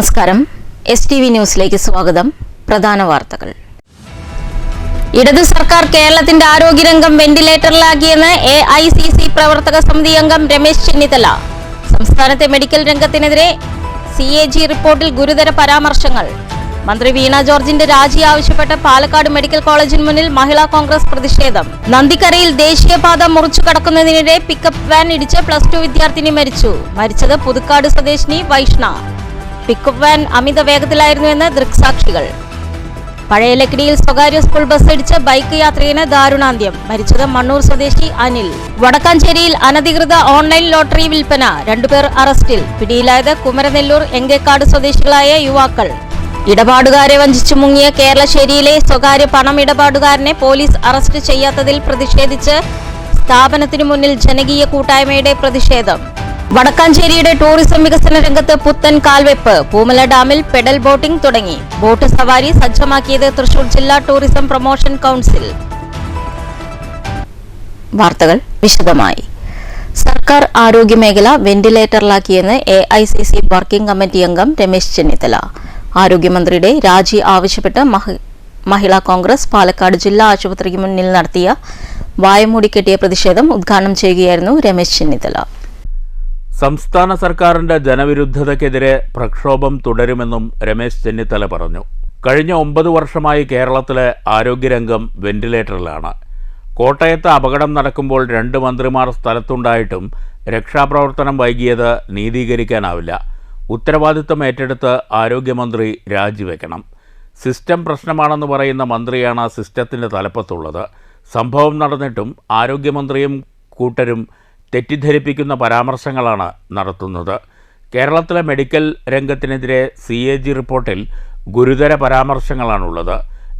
നമസ്കാരം. STV ന്യൂസിലേക്ക് സ്വാഗതം. പ്രധാന വാർത്തകൾ. ഇടതു സർക്കാർ കേരളത്തിന്റെ ആരോഗ്യരംഗം വെന്റിലേറ്ററിലാക്കിയെന്ന് AICC പ്രവർത്തക സമിതി അംഗം രമേശ് ചെന്നിത്തല. സംസ്ഥാനത്തെ മെഡിക്കൽ രംഗത്തിനെതിരെ CAG റിപ്പോർട്ടിൽ ഗുരുതര പരാമർശങ്ങൾ. മന്ത്രി വീണ ജോർജിന്റെ രാജി ആവശ്യപ്പെട്ട് പാലക്കാട് മെഡിക്കൽ കോളേജിന് മുന്നിൽ മഹിളാ കോൺഗ്രസ് പ്രതിഷേധം. നന്ദിക്കരയിൽ ദേശീയപാത മുറിച്ചു കടക്കുന്നതിനിടെ പിക്കപ്പ് വാൻ ഇടിച്ച് +2 വിദ്യാർത്ഥിനി മരിച്ചു. മരിച്ചത് പുതുക്കാട് സ്വദേശിനി വൈഷ്ണ. പിക്കപ്പ് വാൻ അമിത വേഗത്തിലായിരുന്നുവെന്ന് ദൃക്സാക്ഷികൾ. പഴയ ലക്കിടിയിൽ സ്വകാര്യ സ്കൂൾ ബസ് ഇടിച്ച് ബൈക്ക് യാത്രികന് ദാരുണാന്ത്യം. മരിച്ചത് മണ്ണൂർ സ്വദേശി അനിൽ. വടക്കാഞ്ചേരിയിൽ അനധികൃത ഓൺലൈൻ ലോട്ടറി വിൽപ്പന. 2 പേർ അറസ്റ്റിൽ. പിടിയിലായത് കുമരനെല്ലൂർ എങ്കേക്കാട് സ്വദേശികളായ യുവാക്കൾ. ഇടപാടുകാരെ വഞ്ചിച്ചു മുങ്ങിയ കേരളശ്ശേരിയിലെ സ്വകാര്യ പണമിടപാടുകാരനെ പോലീസ് അറസ്റ്റ് ചെയ്യാത്തതിൽ പ്രതിഷേധിച്ച് സ്ഥാപനത്തിനു മുന്നിൽ ജനകീയ കൂട്ടായ്മയുടെ പ്രതിഷേധം. വടക്കാഞ്ചേരിയുടെ ടൂറിസം വികസന രംഗത്ത് പുത്തൻ കാൽവെപ്പ്. പൂമല ഡാമിൽ പെഡൽ ബോട്ടിംഗ് തുടങ്ങി. ബോട്ട് സവാരി സജ്ജമാക്കിയത് തൃശൂർ ജില്ലാ ടൂറിസം പ്രൊമോഷൻ കൗൺസിൽ. വാർത്തകൾ വിശദമായി. സർക്കാർ ആരോഗ്യമേഖല വെന്റിലേറ്ററിലാക്കിയെന്ന് AICC വർക്കിംഗ് കമ്മിറ്റി അംഗം രമേശ് ചെന്നിത്തല. ആരോഗ്യമന്ത്രിയുടെ രാജി ആവശ്യപ്പെട്ട് മഹിളാ കോൺഗ്രസ് പാലക്കാട് ജില്ലാ ആശുപത്രിക്ക് മുന്നിൽ നടത്തിയ വായമൂടിക്കെട്ടിയ പ്രതിഷേധം ഉദ്ഘാടനം ചെയ്യുകയായിരുന്നു രമേശ് ചെന്നിത്തല. സംസ്ഥാന സർക്കാരിന്റെ ജനവിരുദ്ധതയ്ക്കെതിരെ പ്രക്ഷോഭം തുടരുമെന്നും രമേശ് ചെന്നിത്തല പറഞ്ഞു. കഴിഞ്ഞ 9 വർഷമായി കേരളത്തിലെ ആരോഗ്യരംഗം വെന്റിലേറ്ററിലാണ്. കോട്ടയത്ത് അപകടം നടക്കുമ്പോൾ 2 മന്ത്രിമാർ സ്ഥലത്തുണ്ടായിട്ടും രക്ഷാപ്രവർത്തനം വൈകിയത് നീതീകരിക്കാനാവില്ല. ഉത്തരവാദിത്തം ഏറ്റെടുത്ത് ആരോഗ്യമന്ത്രി രാജിവെക്കണം. സിസ്റ്റം പ്രശ്നമാണെന്ന് പറയുന്ന മന്ത്രിയാണ് സിസ്റ്റത്തിൻ്റെ തലപ്പത്തുള്ളത്. സംഭവം നടന്നിട്ടും ആരോഗ്യമന്ത്രിയും കൂട്ടരും തെറ്റിദ്ധരിപ്പിക്കുന്ന പരാമർശങ്ങളാണ് നടത്തുന്നത്. കേരളത്തിലെ മെഡിക്കൽ രംഗത്തിനെതിരെ CAG റിപ്പോർട്ടിൽ ഗുരുതര പരാമർശങ്ങളാണുള്ളത്.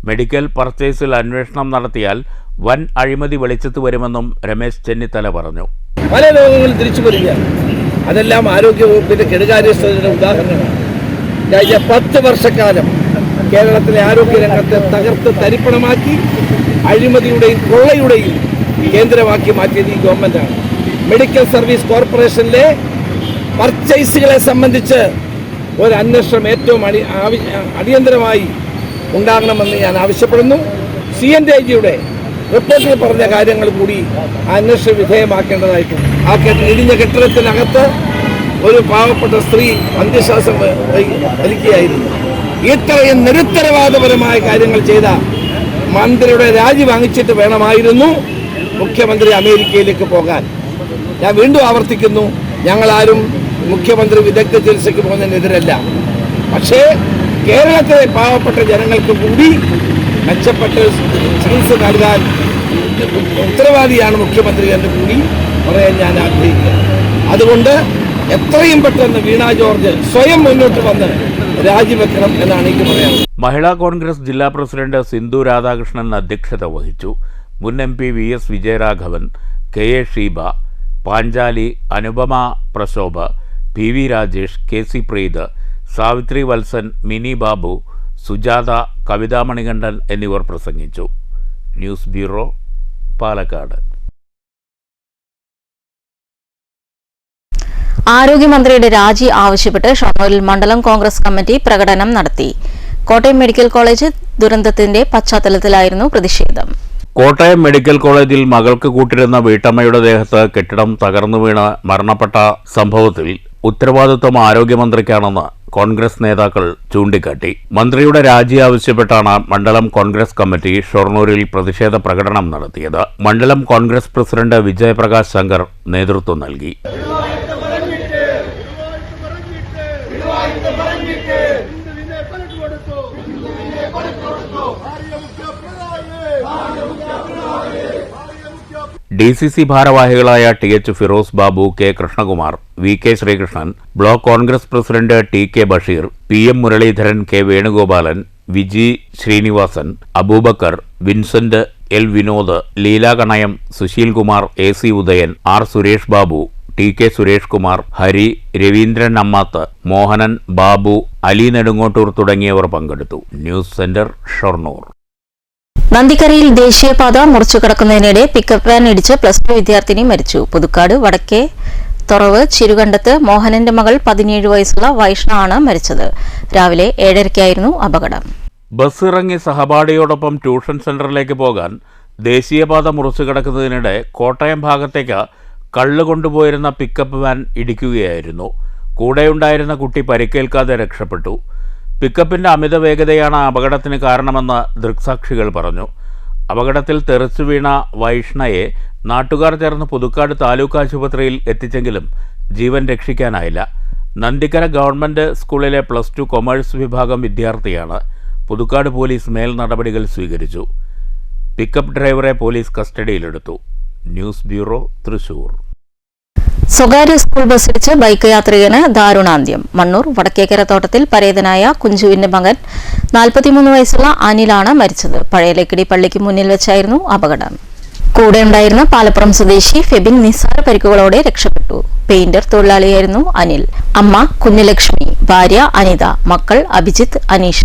മെഡിക്കൽ പർച്ചേസിൽ അന്വേഷണം നടത്തിയാൽ വൻ അഴിമതി വെളിച്ചത്ത് വരുമെന്നും രമേശ് ചെന്നിത്തല പറഞ്ഞു. പല രോഗങ്ങളും തിരിച്ചു വരികയാണ്. അതെല്ലാം ആരോഗ്യവകുപ്പിന്റെ കെടുകാര്യസ്ഥതയുടെ ഉദാഹരണമാണ്. കഴിഞ്ഞ 10 വർഷക്കാലം കേരളത്തിലെ ആരോഗ്യരംഗത്തെ തകർത്ത് തരിപ്പണമാക്കി അഴിമതിയുടെയും കൊള്ളയുടെയും കേന്ദ്രമാക്കി മാറ്റിയത് ഈ ഗവൺമെന്റാണ്. മെഡിക്കൽ സർവീസ് കോർപ്പറേഷനിലെ പർച്ചേസുകളെ സംബന്ധിച്ച് ഒരു അന്വേഷണം ഏറ്റവും അടിയന്തരമായി ഉണ്ടാകണമെന്ന് ഞാൻ ആവശ്യപ്പെടുന്നു. CNDIGയുടെ റിപ്പോർട്ടിൽ പറഞ്ഞ കാര്യങ്ങൾ കൂടി അന്വേഷണ വിധേയമാക്കേണ്ടതായിട്ടുണ്ട്. ആ ഇടിഞ്ഞ കെട്ടിടത്തിനകത്ത് ഒരു പാവപ്പെട്ട സ്ത്രീ അന്ത്യശ്വാസം വലിക്കുകയായിരുന്നു. ഇത്രയും നിരുത്തരവാദപരമായ കാര്യങ്ങൾ ചെയ്ത മന്ത്രിയുടെ രാജി വാങ്ങിച്ചിട്ട് വേണമായിരുന്നു മുഖ്യമന്ത്രി അമേരിക്കയിലേക്ക് പോകാൻ. ഞാൻ വീണ്ടും ആവർത്തിക്കുന്നു, ഞങ്ങളാരും മുഖ്യമന്ത്രി വിദഗ്ധ ചികിത്സയ്ക്ക് പോകുന്നതിനെതിരല്ല. പക്ഷേ കേരളത്തിലെ പാവപ്പെട്ട ജനങ്ങൾക്ക് കൂടി മെച്ചപ്പെട്ട ചികിത്സ നൽകാൻ ഉത്തരവാദിയാണ് മുഖ്യമന്ത്രി എന്ന് കൂടി പറയാൻ ഞാൻ ആഗ്രഹിക്കുന്നു. അതുകൊണ്ട് എത്രയും പെട്ടെന്ന് വീണ ജോർജ് സ്വയം മുന്നോട്ട് വന്ന് രാജിവെക്കണം എന്നാണ് എനിക്ക് പറയാനുള്ളത്. മഹിളാ കോൺഗ്രസ് ജില്ലാ പ്രസിഡന്റ് സിന്ധു രാധാകൃഷ്ണൻ അധ്യക്ഷത വഹിച്ചു. മുൻ MP VS Vijayaraghavan, KA Sheeba, Panchali, Anupama Prashobh, PV Rajesh, KC Preeth, Savithri Valsan, Mini Babu, Sujatha, Kavitha Manikandan എന്നിവർ പ്രസംഗിച്ചു. News bureau, Palakkad. ആരോഗ്യമന്ത്രിയുടെ രാജി ആവശ്യപ്പെട്ട് ഷൊർണൂരിൽ മണ്ഡലം കോൺഗ്രസ് കമ്മിറ്റി പ്രകടനം നടത്തി. കോട്ടയം മെഡിക്കൽ കോളേജ് ദുരന്തത്തിന്റെ പശ്ചാത്തലത്തിലായിരുന്നു പ്രതിഷേധം. കോട്ടയം മെഡിക്കൽ കോളേജിൽ മകൾക്ക് കൂട്ടിരുന്ന വീട്ടമ്മയുടെ ദേഹത്ത് കെട്ടിടം തകർന്നു വീണ് മരണപ്പെട്ട സംഭവത്തിൽ ഉത്തരവാദിത്വം ആരോഗ്യമന്ത്രിക്കാണെന്ന് കോൺഗ്രസ് നേതാക്കൾ ചൂണ്ടിക്കാട്ടി. മന്ത്രിയുടെ രാജി ആവശ്യപ്പെട്ടാണ് മണ്ഡലം കോൺഗ്രസ് കമ്മിറ്റി ഷൊർണൂരിൽ പ്രതിഷേധ പ്രകടനം നടത്തിയത്. മണ്ഡലം കോൺഗ്രസ് പ്രസിഡന്റ് വിജയപ്രകാശ് ശങ്കർ നേതൃത്വം നൽകി. DCC ഭാരവാഹികളായ TH Firoz Babu, K Krishnakumar, VK Sreekrishnan, block Congress president TK Basheer, PM Muraleedharan, K Venugopalan, Viji Sreenivasan, Aboobacker, Vincent, L Vinod, Leela Kanayam, Sushil Kumar, AC Udayan, R Suresh Babu, TK Suresh Kumar, Hari, Raveendran Ammath, Mohanan, Babu, Ali Nedungottoor തുടങ്ങിയവർ പങ്കെടുത്തു. News centre, Shoranur. നന്ദിക്കരയിൽ ദേശീയപാത മുറിച്ചു കടക്കുന്നതിനിടെ പിക്കപ്പ് വാൻ ഇടിച്ച് +2 വിദ്യാർത്ഥിനി മരിച്ചു. പുതുക്കാട് വടക്കേ തുറവ് ചിരുകണ്ടത്ത് മോഹനന്റെ മകൾ 17 വയസ്സുള്ള വൈഷ്ണ ആണ് മരിച്ചത്. രാവിലെ 7:30 അപകടം. ബസ് ഇറങ്ങി സഹപാഠിയോടൊപ്പം ട്യൂഷൻ സെന്ററിലേക്ക് പോകാൻ ദേശീയപാത മുറിച്ചു കിടക്കുന്നതിനിടെ കോട്ടയം ഭാഗത്തേക്ക് കള്ള് കൊണ്ടുപോയിരുന്ന പിക്കപ്പ് വാൻ ഇടിക്കുകയായിരുന്നു. കൂടെയുണ്ടായിരുന്ന കുട്ടി പരിക്കേൽക്കാതെ രക്ഷപ്പെട്ടു. പിക്കപ്പിന്റെ അമിത വേഗതയാണ് അപകടത്തിന് കാരണമെന്ന് ദൃക്സാക്ഷികൾ പറഞ്ഞു. അപകടത്തിൽ തെറിച്ചു വീണ വൈഷ്ണയെ നാട്ടുകാർ ചേർന്ന് പുതുക്കാട് താലൂക്ക് ആശുപത്രിയിൽ എത്തിച്ചെങ്കിലും ജീവൻ രക്ഷിക്കാനായില്ല. നന്ദിക്കര ഗവൺമെന്റ് സ്കൂളിലെ +2 കൊമേഴ്സ് വിഭാഗം വിദ്യാർത്ഥിയാണ്. പുതുക്കാട് പോലീസ് മേൽ നടപടികൾ സ്വീകരിച്ചു. പിക്കപ്പ് ഡ്രൈവറെ പോലീസ് കസ്റ്റഡിയിലെടുത്തു. News bureau, Thrissur. സ്വകാര്യ സ്കൂൾ ബസ്സിടിച്ച് ബൈക്ക് യാത്രികന് ദാരുണാന്ത്യം. മണ്ണൂർ വടക്കേക്കര തോട്ടത്തിൽ പരേതനായ കുഞ്ചുവിന്റെ മകൻ 43 വയസ്സുള്ള അനിലാണ് മരിച്ചത്. പഴയ ലക്കിടി പള്ളിക്ക് മുന്നിൽ വെച്ചായിരുന്നു അപകടം. കൂടെയുണ്ടായിരുന്ന പാലപ്പുറം സ്വദേശി ഫെബിൻ നിസ്സാര പരിക്കുകളോടെ രക്ഷപ്പെട്ടു. പെയിന്റർ തൊഴിലാളിയായിരുന്നു അനിൽ. അമ്മ കുഞ്ഞലക്ഷ്മി, ഭാര്യ അനിത, മക്കൾ അഭിജിത്ത്, അനീഷ.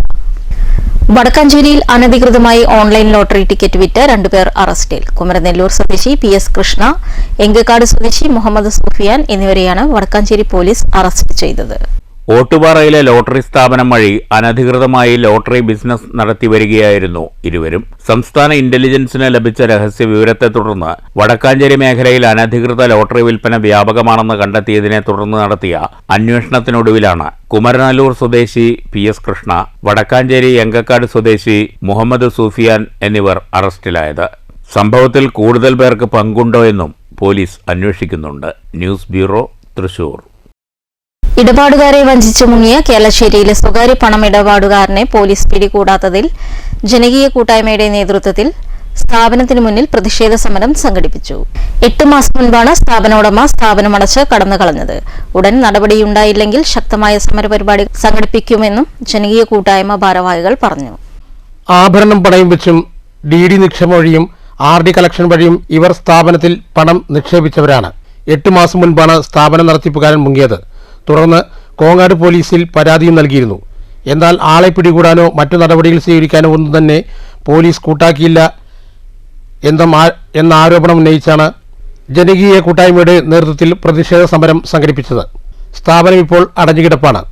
വടക്കാഞ്ചേരിയിൽ അനധികൃതമായി ഓൺലൈൻ ലോട്ടറി ടിക്കറ്റ് വിറ്റ് 2 പേർ അറസ്റ്റിൽ. കുമരനെല്ലൂർ സ്വദേശി PS കൃഷ്ണ, എങ്കക്കാട് സ്വദേശി മുഹമ്മദ് സുഫിയാൻ എന്നിവരെയാണ് വടക്കാഞ്ചേരി പോലീസ് അറസ്റ്റ് ചെയ്തത്. ഓട്ടുപാറയിലെ ലോട്ടറി സ്ഥാപനം വഴി അനധികൃതമായി ലോട്ടറി ബിസിനസ് നടത്തിവരികയായിരുന്നു ഇരുവരും. സംസ്ഥാന ഇന്റലിജൻസിന് ലഭിച്ച രഹസ്യ വിവരത്തെ തുടർന്ന് വടക്കാഞ്ചേരി മേഖലയിൽ അനധികൃത ലോട്ടറി വിൽപ്പന വ്യാപകമാണെന്ന് കണ്ടെത്തിയതിനെ തുടർന്ന് നടത്തിയ അന്വേഷണത്തിനൊടുവിലാണ് കുമരനല്ലൂർ സ്വദേശി PS കൃഷ്ണ, വടക്കാഞ്ചേരി എങ്കക്കാട് സ്വദേശി മുഹമ്മദ് സൂഫിയാൻ എന്നിവർ അറസ്റ്റിലായത്. സംഭവത്തിൽ കൂടുതൽ പേർക്ക് പങ്കുണ്ടോ എന്നും പോലീസ് അന്വേഷിക്കുന്നുണ്ട്. News bureau, Thrissur. ഇടപാടുകാരെ വഞ്ചിച്ചു മുങ്ങിയ കേരളശ്ശേരിയിലെ സ്വകാര്യ പണമിടപാടുകാരനെ പോലീസ് പിടികൂടാത്തതിൽ ജനകീയ കൂട്ടായ്മയുടെ നേതൃത്വത്തിൽ സ്ഥാപനത്തിന് മുന്നിൽ പ്രതിഷേധ സമരം സംഘടിപ്പിച്ചു. 8 മാസം മുൻപാണ് സ്ഥാപനോടമ സ്ഥാപനമടച്ച് കടന്നുകളഞ്ഞത്. ഉടൻ നടപടിയുണ്ടായില്ലെങ്കിൽ ശക്തമായ സമരപരിപാടി സംഘടിപ്പിക്കുമെന്നും ജനകീയ കൂട്ടായ്മ ഭാരവാഹികൾ പറഞ്ഞു. ആഭരണം പണയം വെച്ചും DD നിക്ഷേപം വഴിയും RD കളക്ഷൻ വഴിയും ഇവർ സ്ഥാപനത്തിൽ പണം നിക്ഷേപിച്ചവരാണ്. 8 മാസം മുൻപാണ് സ്ഥാപന നടത്തിപ്പുകാരൻ മുങ്ങിയത്. തുടർന്ന് കോങ്ങാട് പോലീസിൽ പരാതിയും നൽകിയിരുന്നു. എന്നാൽ ആളെ പിടികൂടാനോ മറ്റു നടപടികൾ സ്വീകരിക്കാനോ ഒന്നും തന്നെ പോലീസ് കൂട്ടാക്കിയില്ല എന്ന ആരോപണം ഉന്നയിച്ചാണ് ജനകീയ കൂട്ടായ്മയുടെ നേതൃത്വത്തിൽ പ്രതിഷേധ സമരം സംഘടിപ്പിച്ചത്. സ്ഥാപനം ഇപ്പോൾ അടഞ്ഞുകിടപ്പാണ്.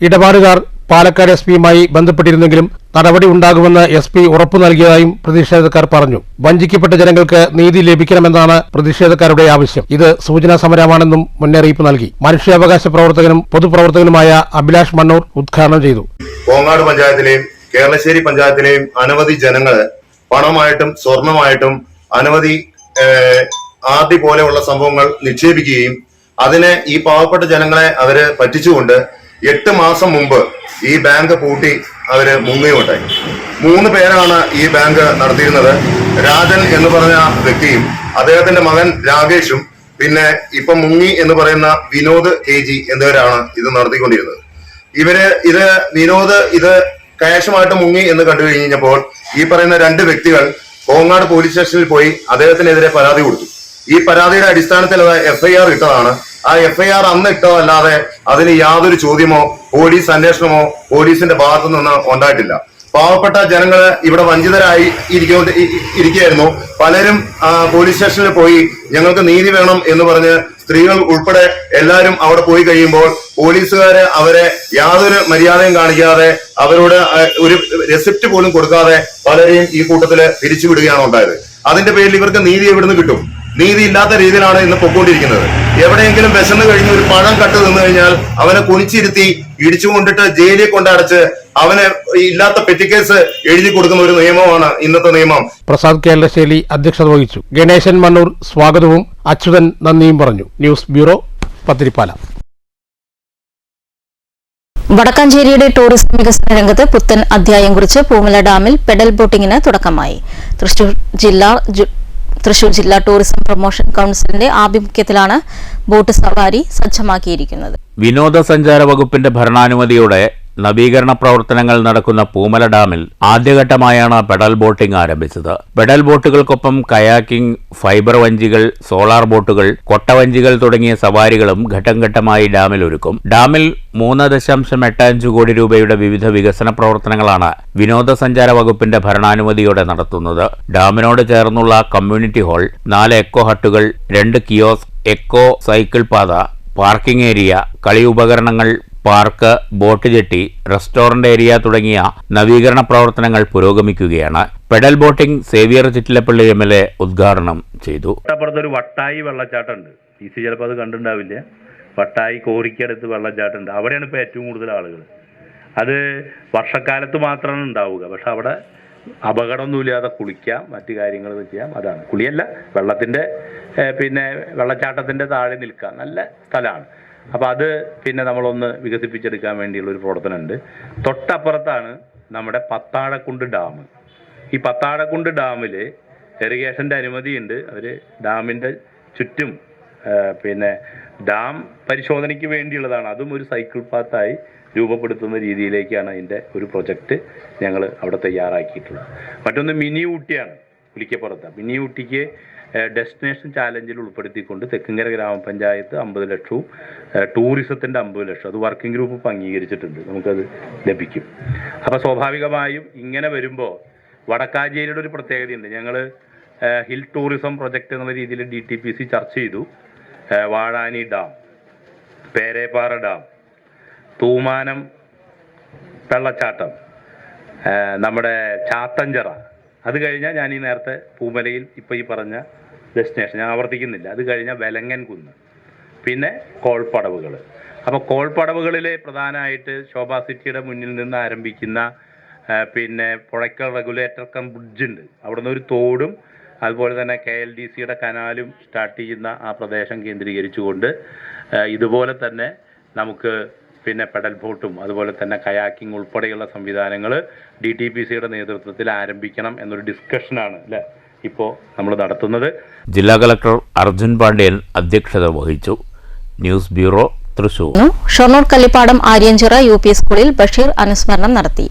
ഇടപാടുകാർ പാലക്കാട് SP-യുമായി ബന്ധപ്പെട്ടിരുന്നെങ്കിലും നടപടി ഉണ്ടാകുമെന്ന് SP ഉറപ്പു നൽകിയതായും പ്രതിഷേധക്കാർ പറഞ്ഞു. വഞ്ചിക്കപ്പെട്ട ജനങ്ങൾക്ക് നീതി ലഭിക്കണമെന്നാണ് പ്രതിഷേധക്കാരുടെ ആവശ്യം. ഇത് സൂചനാ സമരമാണെന്നും മുന്നറിയിപ്പ് നൽകി. മനുഷ്യാവകാശ പ്രവർത്തകനും പൊതുപ്രവർത്തകനുമായ അഭിലാഷ് മണ്ണൂർ ഉദ്ഘാടനം ചെയ്തു. കോങ്ങാട് പഞ്ചായത്തിലെയും കേരളശ്ശേരി പഞ്ചായത്തിലെയും അനവധി ജനങ്ങൾ പണമായിട്ടും സ്വർണമായിട്ടും അനവധി RD പോലെയുള്ള സംഭവങ്ങൾ നിക്ഷേപിക്കുകയും അതിനെ ഈ പാവപ്പെട്ട ജനങ്ങളെ അവര് പറ്റിച്ചുകൊണ്ട് 8 മാസം മുമ്പ് ഈ ബാങ്ക് പൂട്ടി അവര് മുങ്ങുകയുണ്ടായി. 3 പേരാണ് ഈ ബാങ്ക് നടത്തിയിരുന്നത്. രാജൻ എന്ന് പറഞ്ഞ വ്യക്തിയും അദ്ദേഹത്തിന്റെ മകൻ രാകേഷും പിന്നെ ഇപ്പൊ മുങ്ങി എന്ന് പറയുന്ന വിനോദ് KG എന്നിവരാണ് ഇത് നടത്തിക്കൊണ്ടിരുന്നത്. വിനോദ് ഇത് ക്യാഷുമായിട്ട് മുങ്ങി എന്ന് കണ്ടു കഴിഞ്ഞപ്പോൾ ഈ പറയുന്ന 2 വ്യക്തികൾ കോങ്ങാട് പോലീസ് സ്റ്റേഷനിൽ പോയി അദ്ദേഹത്തിനെതിരെ പരാതി കൊടുത്തു. ഈ പരാതിയുടെ അടിസ്ഥാനത്തിൽ FIR ഇട്ടതാണ്. ആ FIR അന്ന് ഇട്ടതല്ലാതെ അതിന് യാതൊരു ചോദ്യമോ പോലീസ് അന്വേഷണമോ പോലീസിന്റെ ഭാഗത്തു നിന്ന് ഉണ്ടായിട്ടില്ല. പാവപ്പെട്ട ജനങ്ങള് ഇവിടെ വഞ്ചിതരായി ഇരിക്കുകയായിരുന്നു. പലരും പോലീസ് സ്റ്റേഷനിൽ പോയി ഞങ്ങൾക്ക് നീതി വേണം എന്ന് പറഞ്ഞ് സ്ത്രീകൾ ഉൾപ്പെടെ എല്ലാവരും അവിടെ പോയി കഴിയുമ്പോൾ പോലീസുകാര് അവരെ യാതൊരു മര്യാദയും കാണിക്കാതെ അവരോട് ഒരു റെസിപ്റ്റ് പോലും കൊടുക്കാതെ പലരെയും ഈ കൂട്ടത്തില് പിരിച്ചുവിടുകയാണ് ഉണ്ടായത്. അതിന്റെ പേരിൽ ഇവർക്ക് നീതി എവിടുന്ന് കിട്ടും? നീതി ഇല്ലാത്ത രീതിയിലാണ് ഇന്ന് പൊക്കോണ്ടിരിക്കുന്നത്. എവിടെയെങ്കിലും വിശന്ന് കഴിഞ്ഞ് ഒരു പഴം കട്ട് നിന്ന് കഴിഞ്ഞാൽ അവനെ കുനിച്ചിരുത്തി ഇടിച്ചുകൊണ്ടിട്ട് ജയിലിൽ കൊണ്ടടച്ച് അവന് ഇല്ലാത്ത പെറ്റിക്കേസ് എഴുതി കൊടുക്കുന്ന ഒരു നിയമമാണ് ഇന്നത്തെ നിയമം. പ്രസാദ് കേരളശ്ശേരി അധ്യക്ഷത വഹിച്ചു. ഗണേശൻ മണ്ണൂർ സ്വാഗതവും അച്യുതൻ നന്ദിയും പറഞ്ഞു. News bureau, Pathirippala. വടക്കാഞ്ചേരിയുടെ ടൂറിസം വികസന രംഗത്ത് പുത്തൻ അധ്യായം കുറിച്ച് പൂമല ഡാമിൽ പെഡൽ ബോട്ടിംഗിന് തുടക്കമായി. തൃശൂർ ജില്ലാ ടൂറിസം പ്രൊമോഷൻ കൌൺസിലിന്റെ ആഭിമുഖ്യത്തിലാണ് ബോട്ട് സവാരി സജ്ജമാക്കിയിരിക്കുന്നത്. വിനോദസഞ്ചാര വകുപ്പിന്റെ ഭരണാനുമതിയോടെ നവീകരണ പ്രവർത്തനങ്ങൾ നടക്കുന്ന പൂമല ഡാമിൽ ആദ്യഘട്ടമായാണ് പെഡൽ ബോട്ടിംഗ് ആരംഭിച്ചത്. പെഡൽ ബോട്ടുകൾക്കൊപ്പം കയാക്കിംഗ്, ഫൈബർ വഞ്ചികൾ, സോളാർ ബോട്ടുകൾ, കൊട്ടവഞ്ചികൾ തുടങ്ങിയ സവാരികളും ഘട്ടം ഘട്ടമായി ഡാമിൽ ഒരുക്കും. ഡാമിൽ 3.85 കോടി രൂപയുടെ വിവിധ വികസന പ്രവർത്തനങ്ങളാണ് വിനോദസഞ്ചാര വകുപ്പിന്റെ ഭരണാനുമതിയോടെ നടത്തുന്നത്. ഡാമിനോട് ചേർന്നുള്ള കമ്മ്യൂണിറ്റി ഹാൾ, 4 എക്കോ ഹട്ടുകൾ, 2 കിയോസ്ക്, എക്കോ സൈക്കിൾ പാത, പാർക്കിംഗ് ഏരിയ, കളി ഉപകരണങ്ങൾ, park, boat jetty, restaurant area തുടങ്ങിയ നവീകരണ പ്രവർത്തനങ്ങൾ പുരോഗമിക്കുകയാണ്. Pedal boating Xavier Chittilappilly MLA ഉദ്ഘാടനം ചെയ്തു. അപ്പുറത്തൊരു വട്ടായി വെള്ളച്ചാട്ടമുണ്ട്. PC ചിലപ്പോൾ അത് കണ്ടിട്ടുണ്ടാവില്ല. വട്ടായി കോറിക്കടുത്ത് വെള്ളച്ചാട്ടമുണ്ട്. അവിടെയാണ് ഇപ്പോൾ ഏറ്റവും കൂടുതൽ ആളുകൾ. അത് വർഷക്കാലത്ത് മാത്രമാണ് ഉണ്ടാവുക. പക്ഷെ അവിടെ അപകടമൊന്നുമില്ലാതെ കുളിക്കാം, മറ്റു കാര്യങ്ങൾ ചെയ്യാം. അതാണ് കുളിയല്ല, വെള്ളത്തിൻ്റെ വെള്ളച്ചാട്ടത്തിൻ്റെ താഴെ നിൽക്കാം. നല്ല സ്ഥലമാണ്. അപ്പോൾ അത് നമ്മളൊന്ന് വികസിപ്പിച്ചെടുക്കാൻ വേണ്ടിയുള്ളൊരു പ്രവർത്തനമുണ്ട്. തൊട്ടപ്പുറത്താണ് നമ്മുടെ പത്താഴക്കുണ്ട് ഡാം. ഈ പത്താഴക്കുണ്ട് ഡാമിൽ ഇറിഗേഷൻ്റെ അനുമതിയുണ്ട്. അവർ ഡാമിൻ്റെ ചുറ്റും ഡാം പരിശോധനയ്ക്ക് വേണ്ടിയുള്ളതാണ്. അതും ഒരു സൈക്കിൾ പാത്തായി രൂപപ്പെടുത്തുന്ന രീതിയിലേക്കാണ് അതിൻ്റെ ഒരു പ്രൊജക്റ്റ് ഞങ്ങൾ അവിടെ തയ്യാറാക്കിയിട്ടുള്ളത്. മറ്റൊന്ന് മിനി ഊട്ടിയാണ്. പുലിക്കപ്പുറത്ത് മിനി ഊട്ടിക്ക് ഡെസ്റ്റിനേഷൻ ചാലഞ്ചിൽ ഉൾപ്പെടുത്തിക്കൊണ്ട് തെക്കുംകര ഗ്രാമപഞ്ചായത്ത് 50 ലക്ഷവും ടൂറിസത്തിൻ്റെ 50 ലക്ഷം അത് വർക്കിംഗ് ഗ്രൂപ്പ് ഇപ്പോൾ അംഗീകരിച്ചിട്ടുണ്ട്. നമുക്കത് ലഭിക്കും. അപ്പോൾ സ്വാഭാവികമായും ഇങ്ങനെ വരുമ്പോൾ വടക്കാഞ്ചേരിയുടെ ഒരു പ്രത്യേകതയുണ്ട്. ഞങ്ങൾ ഹിൽ ടൂറിസം പ്രൊജക്റ്റ് എന്നുള്ള രീതിയിൽ DTPC ചർച്ച ചെയ്തു. വാഴാനി ഡാം, പേരേപ്പാറ ഡാം, തൂമാനം വെള്ളച്ചാട്ടം, നമ്മുടെ ചാത്തഞ്ചിറ, അത് കഴിഞ്ഞാൽ ഞാൻ ഈ നേരത്തെ പൂമലയിൽ ഇപ്പോൾ ഈ പറഞ്ഞ ഡെസ്റ്റിനേഷൻ ഞാൻ ആവർത്തിക്കുന്നില്ല. അത് കഴിഞ്ഞാൽ വെലങ്ങൻ കുന്ന്, പിന്നെ കോൾപ്പടവുകൾ. അപ്പോൾ കോൾപ്പടവുകളിൽ പ്രധാനമായിട്ട് ശോഭാ സിറ്റിയുടെ മുന്നിൽ നിന്ന് ആരംഭിക്കുന്ന പുഴയ്ക്കൽ റെഗുലേറ്റർ കം ബ്രിഡ്ജുണ്ട്. അവിടുന്ന് ഒരു തോടും അതുപോലെ തന്നെ KLDCയുടെ കനാലും സ്റ്റാർട്ട് ചെയ്യുന്ന ആ പ്രദേശം കേന്ദ്രീകരിച്ചുകൊണ്ട് ഇതുപോലെ തന്നെ നമുക്ക് പെഡൽ ബോട്ടും അതുപോലെ തന്നെ കയാക്കിംഗ് ഉൾപ്പെടെയുള്ള സംവിധാനങ്ങൾ DTPCയുടെ നേതൃത്വത്തിൽ ആരംഭിക്കണം എന്നൊരു ഡിസ്കഷനാണ് അല്ലേ ഇപ്പോൾ നമ്മൾ നടത്തുന്നത്. ജില്ലാ കളക്ടർ അർജുൻ പാണ്ഡ്യൻ അധ്യക്ഷത വഹിച്ചു. News bureau, Thrissur. Shoranur Kallippadam Aryanchira UP സ്കൂളിൽ ബഷീർ അനുസ്മരണം നടത്തി.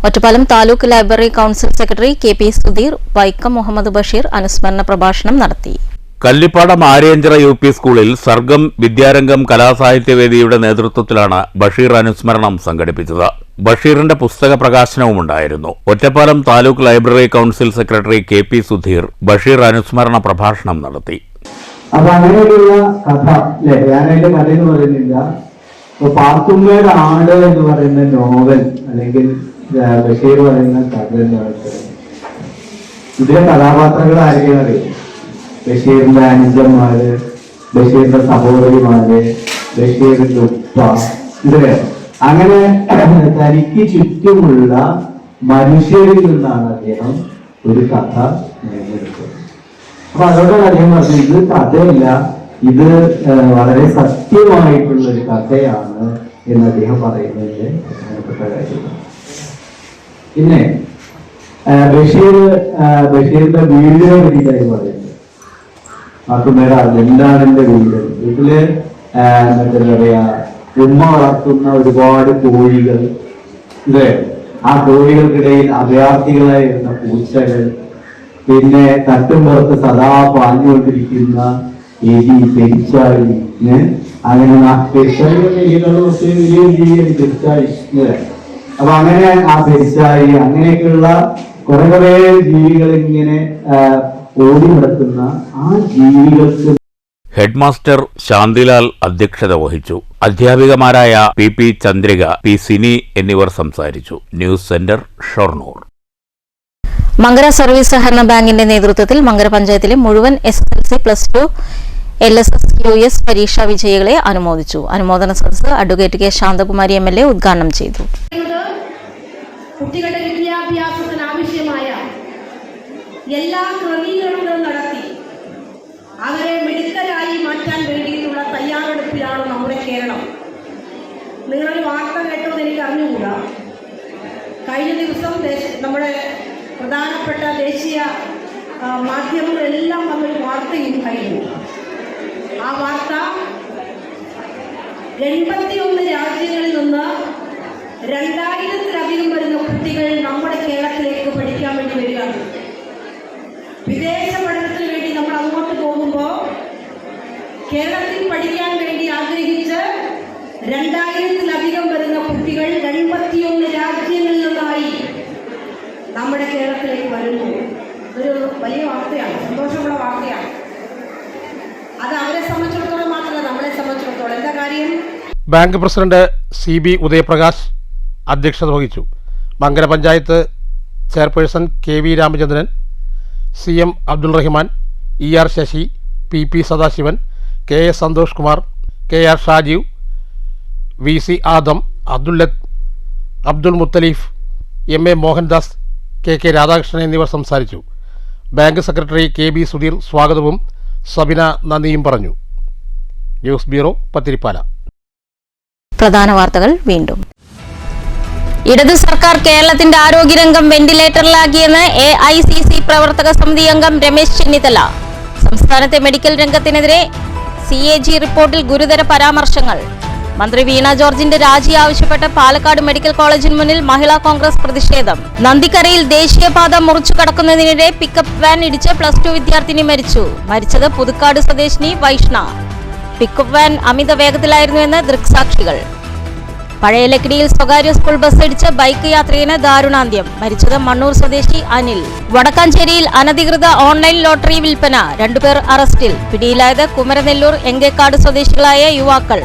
Ottapalam taluk library council secretary KP Sudheer, Vaikom Muhammad Basheer അനുസ്മരണ പ്രഭാഷണം നടത്തി. കല്ലിപ്പാടം ആര്യഞ്ചിറ UP സ്കൂളിൽ സർഗം വിദ്യാരംഗം കലാസാഹിത്യവേദിയുടെ നേതൃത്വത്തിലാണ് ബഷീർ അനുസ്മരണം സംഘടിപ്പിച്ചത്. ബഷീറിന്റെ പുസ്തക പ്രകാശനവുമുണ്ടായിരുന്നു. Ottapalam taluk library council secretary KP Sudheer Basheer അനുസ്മരണ പ്രഭാഷണം നടത്തി. അപ്പൊ അങ്ങനെയുള്ള കഥ അല്ലെ, ഞാനതിന്റെ കഥ എന്ന് പറയുന്നില്ല. ഇപ്പൊ പാത്തുമ്മയുടെ ആട് എന്ന് പറയുന്ന നോവൽ അല്ലെങ്കിൽ ബഷീർ പറയുന്ന കഥ എന്ന് പറയുന്നത് ഇതിലെ കഥാപാത്രങ്ങൾ ആരെങ്കിലും അറിയാം? ബഷീറിന്റെ അനുജന്മാര്, ബഷീറിന്റെ സഹോദരിമാര്, ബഷീറിന്റെ ഉപ്പ, ഇതേ അങ്ങനെ തനിക്ക് ചുറ്റുമുള്ള മനുഷ്യരിൽ നിന്നാണ് അദ്ദേഹം ഒരു കഥ നേടിയെടുത്തത്. അപ്പൊ അതുകൊണ്ടാണ് അദ്ദേഹം പറഞ്ഞത് ഇത് കഥയല്ല, ഇത് വളരെ സത്യമായിട്ടുള്ള ഒരു കഥയാണ് എന്ന് അദ്ദേഹം പറയുന്നതിന്റെ പ്രധാനപ്പെട്ട കാര്യം. പിന്നെ ബഷീറിന്റെ വീടിനെ പറ്റിയിട്ടായി പറയുന്നത്. പാത്തുമ്മയുടെ എന്താണ് എന്റെ വീട്? വീട്ടില് എന്താ പറയാ, ഉമ്മ വളർത്തുന്ന ഒരുപാട് കോഴികൾ, ഇല്ലേ? ആ കോഴികൾക്കിടയിൽ അഭയാർത്ഥികളായിരുന്ന പൂച്ചകൾ, പിന്നെ തട്ടുംപുറത്ത് സദാ പാഞ്ഞുകൊണ്ടിരിക്കുന്ന എലി, പെരിച്ചാഴി, അങ്ങനെ പെരിച്ചാഴി. അപ്പൊ അങ്ങനെ ആ പെരിച്ചാഴി, അങ്ങനെയൊക്കെയുള്ള കുറെ ജീവികൾ ഇങ്ങനെ ഓടി നടക്കുന്ന ആ ജീവികൾക്ക് ഹെഡ്മാസ്റ്റർ ശാന്തിലാൽ അധ്യക്ഷത വഹിച്ചു. അധ്യാപികമാരായ PP ചന്ദ്രിക, P സിനി എന്നിവർ സംസാരിച്ചു. News centre, Shoranur. Mankara service സഹകരണ ബാങ്കിന്റെ നേതൃത്വത്തിൽ മങ്കര പഞ്ചായത്തിലെ മുഴുവൻ SSLC+2 LSS US പരീക്ഷാ വിജയികളെ അനുമോദിച്ചു. അനുമോദന സദസ്സ് അഡ്വക്കേറ്റ് K ശാന്തകുമാരി MLA ഉദ്ഘാടനം ചെയ്തു. കുട്ടികളുടെ വിദ്യാഭ്യാസത്തിന് ആവശ്യമായ എല്ലാ ക്രമീകരണങ്ങളും നടത്തി അവരെ മിടുക്കരായി മാറ്റാൻ വേണ്ടിയിട്ടുള്ള തയ്യാറെടുപ്പിലാണ് നമ്മുടെ കേരളം. നിങ്ങളൊരു വാർത്ത കേട്ടോന്ന് എനിക്ക് അറിഞ്ഞുകൂടാ. കഴിഞ്ഞ ദിവസം നമ്മുടെ പ്രധാനപ്പെട്ട ദേശീയ മാധ്യമങ്ങളെല്ലാം വന്നൊരു വാർത്തയും കഴിഞ്ഞു. ആ വാർത്ത 81 രാജ്യങ്ങളിൽ നിന്ന് 2000-ലധികം വരുന്ന കുട്ടികൾ നമ്മുടെ കേരളത്തിലേക്ക് പഠിക്കാൻ വേണ്ടി വരികയാണ്. വിദേശ പഠനത്തിന് വേണ്ടി നമ്മൾ അങ്ങോട്ട് പോകുമ്പോൾ കേരളത്തിൽ പഠിക്കാൻ വേണ്ടി ആഗ്രഹിച്ച് 2000-ലധികം വരുന്ന കുട്ടികൾ 81 രാജ്യങ്ങളിൽ നിന്നായി നമ്മുടെ കേരളത്തിലേക്ക് വരുന്നു. ഒരു വലിയ വാർത്തയാണ്, സന്തോഷമുള്ള വാർത്തയാണ്. അത് അവരെ സംബന്ധിച്ചുള്ള ബാങ്ക് പ്രസിഡന്റ് CB ഉദയപ്രകാശ് അധ്യക്ഷത വഹിച്ചു. Mankara panchayat chairperson KV Ramachandran, CM Abdul Rahman, ER Sasi, PP Sadasivan, KS Santhosh Kumar, KR Shajeev, VC Adam, Abdul Muthaleef, MA Mohandas, KK Radhakrishnan എന്നിവർ സംസാരിച്ചു. ബാങ്ക് സെക്രട്ടറി KB സുധീർ സ്വാഗതവും സബിന നന്ദിയും പറഞ്ഞു. News bureau, Pathiripala. പ്രധാന വാർത്തകൾ വീണ്ടും. ഇടതു സർക്കാർ കേരളത്തിന്റെ ആരോഗ്യരംഗം വെന്റിലേറ്ററിലാക്കിയെന്ന് AICC പ്രവർത്തക സമിതി അംഗം രമേശ് ചെന്നിത്തല. സംസ്ഥാനത്തെ മെഡിക്കൽ രംഗത്തിനെതിരെ CAG റിപ്പോർട്ടിൽ ഗുരുതര പരാമർശങ്ങൾ. മന്ത്രി വീണ ജോർജിന്റെ രാജി ആവശ്യപ്പെട്ട് പാലക്കാട് മെഡിക്കൽ കോളേജിന് മുന്നിൽ മഹിളാ കോൺഗ്രസ് പ്രതിഷേധം. നന്ദിക്കരയിൽ ദേശീയപാത മുറിച്ചു കടക്കുന്നതിനിടെ പിക്കപ്പ് വാൻ ഇടിച്ച് +2 വിദ്യാർത്ഥിനി മരിച്ചത് പുതുക്കാട് സ്വദേശിനി വൈഷ്ണ. പിക്കപ്പ് വാൻ അമിത വേഗത്തിലായിരുന്നുവെന്ന് ദൃക്സാക്ഷികൾ. പഴയ ലക്കിടിയിൽ സ്വകാര്യ സ്കൂൾ ബസ് ഇടിച്ച് ബൈക്ക് യാത്രികന് ദാരുണാന്ത്യം. മരിച്ചത് മണ്ണൂർ സ്വദേശി അനിൽ. വടക്കാഞ്ചേരിയിൽ അനധികൃത ഓൺലൈൻ ലോട്ടറി വിൽപ്പന, 2 പേർ അറസ്റ്റിൽ. പിടിയിലായത് കുമരനെല്ലൂർ എങ്കേക്കാട് സ്വദേശികളായ യുവാക്കൾ.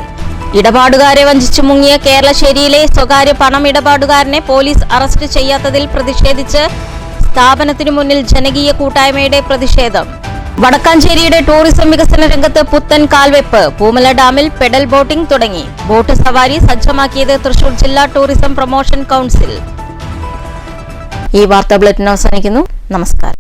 ഇടപാടുകാരെ വഞ്ചിച്ചു മുങ്ങിയ കേരളശ്ശേരിയിലെ സ്വകാര്യ പണം ഇടപാടുകാരനെ പോലീസ് അറസ്റ്റ് ചെയ്യാത്തതിൽ പ്രതിഷേധിച്ച് സ്ഥാപനത്തിനു മുന്നിൽ ജനകീയ കൂട്ടായ്മയുടെ പ്രതിഷേധം. വടക്കാഞ്ചേരിയുടെ ടൂറിസം വികസന രംഗത്ത് പുത്തൻ കാൽവെപ്പ്. പൂമല ഡാമിൽ പെഡൽ ബോട്ടിംഗ് തുടങ്ങി. ബോട്ട് സവാരി സജ്ജമാക്കിയത് തൃശൂർ ജില്ലാ ടൂറിസം പ്രൊമോഷൻ കൗൺസിൽ. ഈ വാർത്താ ബുള്ളറ്റിൻ അവസാനിക്കുന്നു. നമസ്കാരം.